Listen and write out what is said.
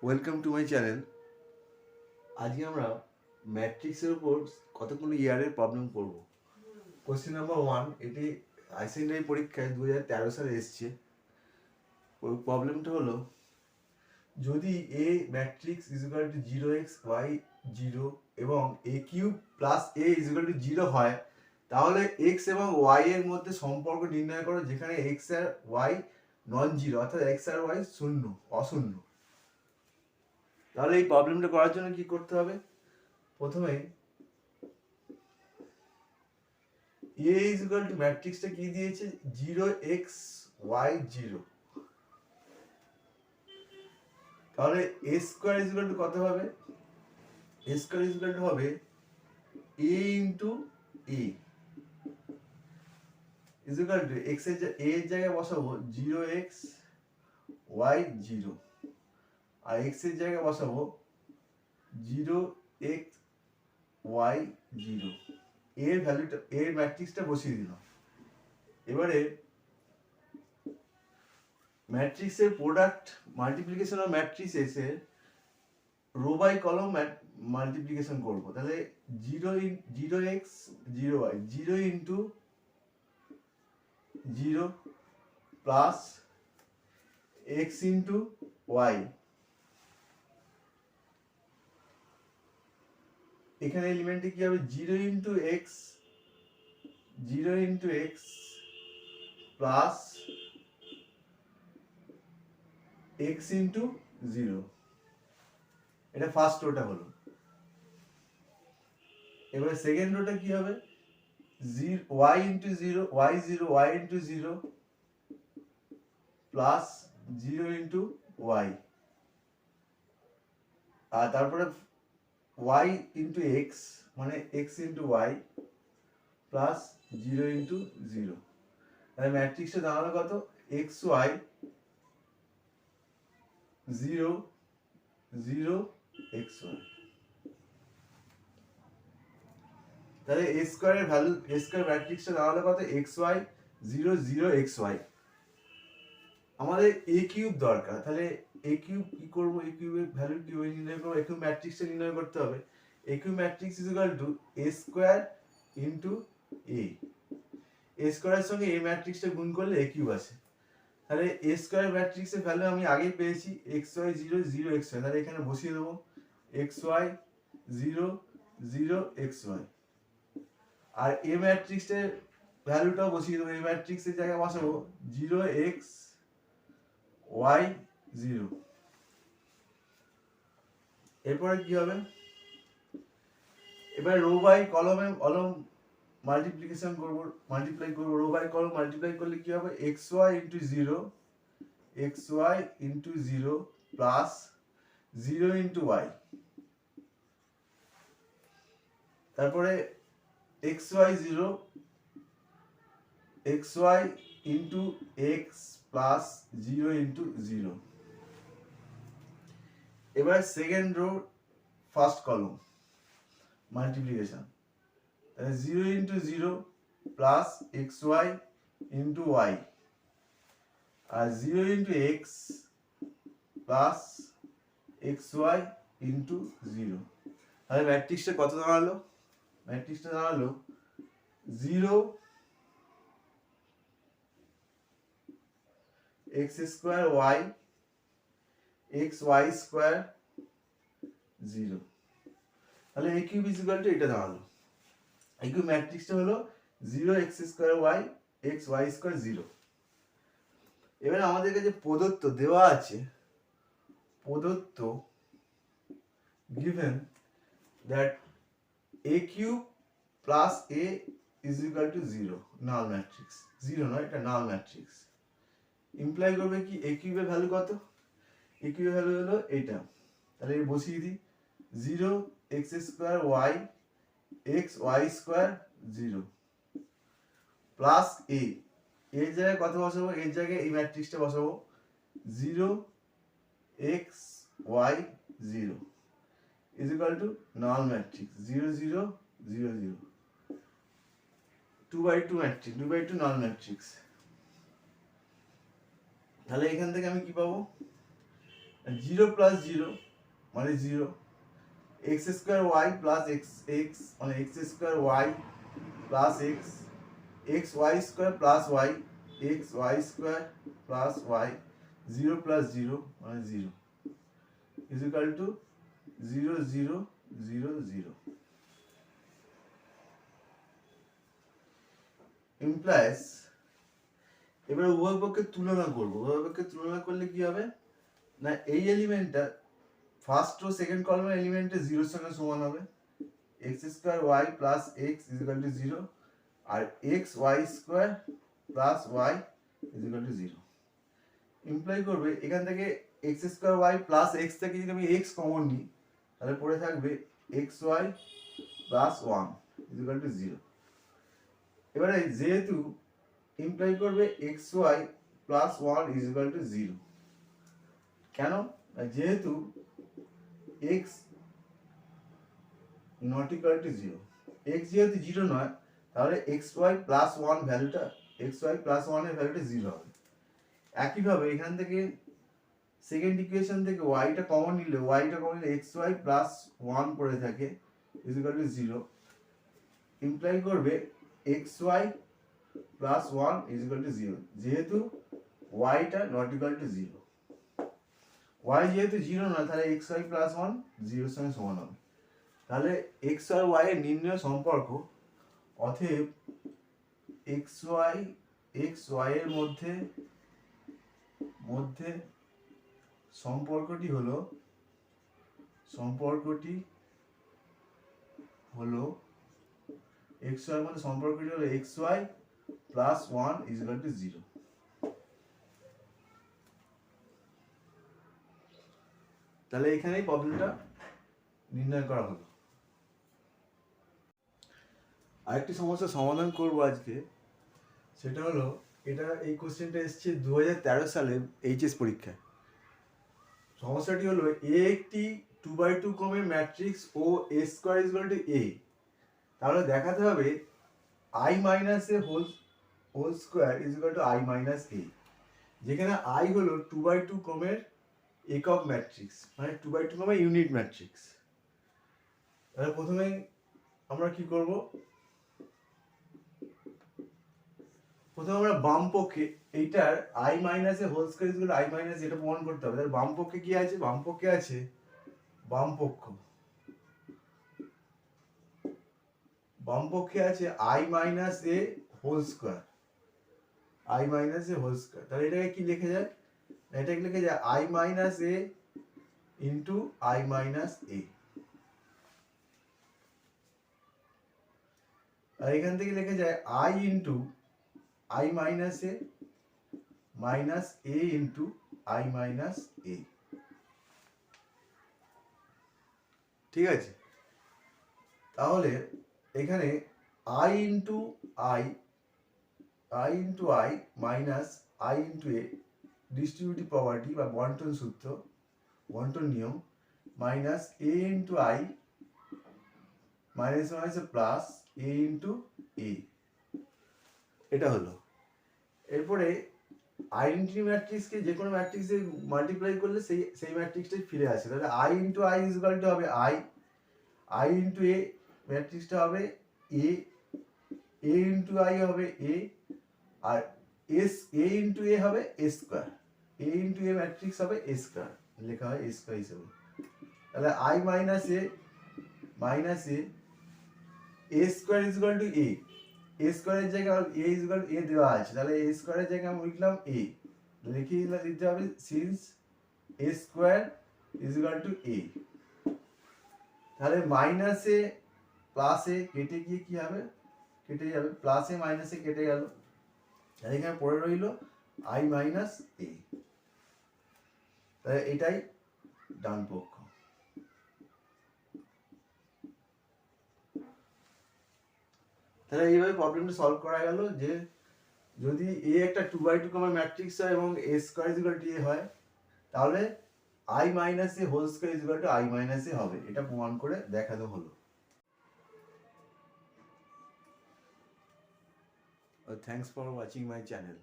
Welcome to my channel. আজকে আমরা ম্যাট্রিক্সের উপর কতগুলো ইয়ারের প্রবলেম করব। কোশ্চেন নাম্বার 1, এটি আইসিএনআই পরীক্ষায় 2013 সালে এসছে। ওই প্রবলেমটা হলো, যদি A matrix is equal to 0x y 0 এবং A cube plus A is equal to 0 হয়, তাহলে এক্স এবং ওয়াই এর মধ্যে সম্পর্ক নির্ণয় করো যেখানে এক্স আর ওয়াই নন জিরো, অর্থাৎ এক্স আর ওয়াই শূন্য, অশূন্য। তাহলে এই প্রবলেমটা করার জন্য কি করতে হবে? প্রথমে এ ইজ ইকুয়াল টু ম্যাট্রিক্সটা কি দিয়েছে, 0x y 0। তাহলে A square is equal to কত হবে? A square is equal to হবে A into A is equal to x এর এর জায়গায় বসাবো 0x y 0 আর এক্স এর জায়গায় বসাবো 0x y 0। এর ভ্যালুটা, এর ম্যাট্রিক্সটা বসিয়ে দিলাম। এবারে ম্যাট্রিক্সের প্রোডাক্ট মাল্টিপ্লিকেশন অফ ম্যাট্রিক্স এসে রো বাই কলম মাল্টিপ্লিকেশন করব। তাহলে 0x0y 0 into 0 plus x into y. এখানে এলিমেন্টে কি হবে, 0 into x plus x into 0। এটা ফার্স্ট রোটা হলো। এবারে সেকেন্ড রোটা কি হবে, y into 0 y into 0 plus 0 into y, আর তারপরে y ইন্টু এক্স মানে x into y plus 0 into 0। তাহলে ম্যাট্রিক্সটা দাঁড়ালো কত, এক্স ওয়াই 0 0 এক্স ওয়াই। তাহলে এ স্কোয়ারের ভ্যালু, এ স্কোয়ার ম্যাট্রিক্সটা দাঁড়ালো কত, এক্স ওয়াই 0 0 এক্স ওয়াই। আমাদের এ কিউব দরকার। তাহলে এ কিউব কি করব, এ কিউবের ভ্যালু কি নির্ণয় করব, এ কিউব ম্যাট্রিক্সটা নির্ণয় করতে হবে। A cube matrix is equal to A square into A. A স্কোয়ারের সঙ্গে এ ম্যাট্রিক্সটা গুণ করলে এ কিউব আসে। তাহলে এ স্কোয়ার ম্যাট্রিক্সের ভ্যালু আমি আগেই পেয়েছি, এক্স ওয়াই 0 0 এক্স ওয়াই। তাহলে এখানে বসিয়ে দেবো এক্স ওয়াই 0 0 এক্স ওয়াই। আর এ ম্যাট্রিক্সের ভ্যালুটাও বসিয়ে দেবো, এ ম্যাট্রিক্সের জায়গায় বসাবো 0x y 0। এরপরে কি হবে, এবার রো বাই কলমে কলম মাল্টিপ্লিকেশন করব, মাল্টিপ্লাই করব। রো বাই কলম মাল্টিপ্লাই করলে কি হবে, xy into 0 xy into 0 plus 0 into y. তারপরে xy 0 xy into x plus 0 into 0। এবার second row first column multiplication, তাহলে 0 into 0 plus x y into y আর 0 into x plus x y into 0। তাহলে ম্যাট্রিক্সটা কত দাঁড়ালো, ম্যাট্রিক্সটা দাঁড়ালো 0 x square y x y square 0। তাহলে A cube is equal to এটা দাঁড়ালো। এ কিউব ম্যাট্রিক্সটা হলো 0 x square y x y square 0। এবার আমাদের কাছে প্রদত্ত দেওয়া আছে, প্রদত্ত given that a cube plus a is equal to 0, null matrix. 0 নয়, এটা নাল ম্যাট্রিক্স। ইমপ্লাই করবে কি, a কিউব এর ভ্যালু কত, a কিউব এর ভ্যালু হলো এটা। তাহলে বসিয়ে দিই 0 x square y x y square 0 plus a, এর জায়গায় কত বসাবো, এর জায়গায় এই ম্যাট্রিক্সটা বসাবো 0 x Y 0 is equal to null matrix 0 0 0 0, 2 by 2 matrix, 2 by 2 null matrix। তাহলে এখান থেকে আমি কি পাবো, 0 প্লাস 0 মানে 0, x square y plus x x মানে x square y plus x, x y square plus y, x y square plus y, 0 plus 0 মানে 0 is equal to 0 0 0 0 implies. এবার উভয় পক্ষের তুলনা করবো, উভয় পক্ষের তুলনা করলে কি হবে না, এই এলিমেন্টটা ফার্স্ট ও সেকেন্ড কলামের এলিমেন্টে 0 সঙ্গে সমান হবে, x square y plus x is equal to 0, আর x y square plus y is equal to 0 imply করবে এখান থেকে x square y plus x থেকে যদি আমি এক্স কমন নিই তাহলে পড়ে থাকবে x y plus 1 is equal to 0। এবারে যেহেতু ইমপ্লাই করবে x y plus 1 is equal to 0, কেন, যেহেতু x not equal to 0, x যেহেতু 0 নয় তাহলে এক্স ওয়াই প্লাস 1 ভ্যালুটা, এক্স ওয়াই প্লাস 1 এর ভ্যালুটা 0 হবে। একইভাবে এখান থেকে সেকেন্ড ইকুয়েশন থেকে ওয়াইটা কমন নিলে এক্স ওয়াই প্লাস 1 পড়ে থাকে ইজ ইকুয়াল টু 0, ইমপ্লাই করবে x y plus 1 is equal to 0, যেহেতু ওয়াইটা নট ইকুয়াল টু 0, ওয়াই যেহেতু 0 নয় তাহলে এক্স ওয়াই প্লাস 1 0 সঙ্গে সমান হবে। তাহলে এক্স আর ওয়াই এর নির্ণয় সম্পর্ক, অতএব এক্স ওয়াই এর মধ্যে সম্পর্কটি হলো এক্স ওয়াই এর মধ্যে সম্পর্কটি হলো x y plus 1 is equal to 0। তাহলে এখানেই প্রবলেমটা নির্ণয় করা হলো। আরেকটি সমস্যার সমাধান করব আজকে, সেটা হলো এটা, এই কোশ্চেনটা এসেছে 2013 সালে এইচএস পরীক্ষায়। সমস্যাটি হলো এ একটি 2x2 ক্রমের ম্যাট্রিক্স ও A square is equal to A, তাহলে দেখাতে হবে i minus A whole square is equal to i minus A, যেখানে i হলো 2x2 ক্রমের একক ম্যাট্রিক্স, মানে 2x2 ক্রমের ইউনিট ম্যাট্রিক্স। তাহলে প্রথমে আমরা কি করব, প্রথমে আমরা বাম পক্ষে এইটার i minus A whole square is equal to i minus এটা প্রমাণ করতে হবে। তাহলে বাম পক্ষে কি আছে, বাম পক্ষে আছে i minus A whole square, তাহলে এটাকে কি লেখা যায়, এটাকে লেখা যায় i minus A into i minus A, আর এখান থেকে লেখা যায় i into i minus A minus a into i minus a, ঠিক আছে। তাহলে এখানে i into i minus i into a distributive property বা বন্টন নিয়ম, minus a into i minus minus plus a into a, এটা হলো। এরপরে আইডেন্টিটি ম্যাট্রিক্সকে যে কোনো ম্যাট্রিক্সে মাল্টিপ্লাই করলে সেই ম্যাট্রিক্সটাই ফিরে আসে। তাহলে i into i is equal to হবে i ইন্টু a, ম্যাট্রিক্সটা হবে a ইন্টু i হবে a, আর a ইন্টু a হবে a square, a into a matrix হবে a স্কোয়ার, লেখা হয় a স্কোয়ার হিসেবে। তাহলে i minus a square is equal to a স্কোয়ারের জায়গায় a is equal to a দেওয়া আছে, তাহলে a স্কোয়ারের জায়গায় আমি লিখলাম a, লিখে দিতে হবে since a square is equal to a। তাহলে মাইনাস এ প্লাস এ কেটে গিয়ে কি হবে, কেটে যাবে, প্লাস এ মাইনাস এ কেটে গেল, তাহলে এখানে পড়ে রইল i মাইনাস a, তাহলে এটাই ডান পক্ষ। তাহলে এইভাবে প্রবলেমটা সলভ করা গেল যে যদি a একটা 2x2 ক্রমের ম্যাট্রিক্স হয় এবং a square is equal to a হয়, তাহলে i minus a whole square is equal to i minus a হবে, এটা প্রমাণ করে দেখানো হলো। Thanks for watching my channel.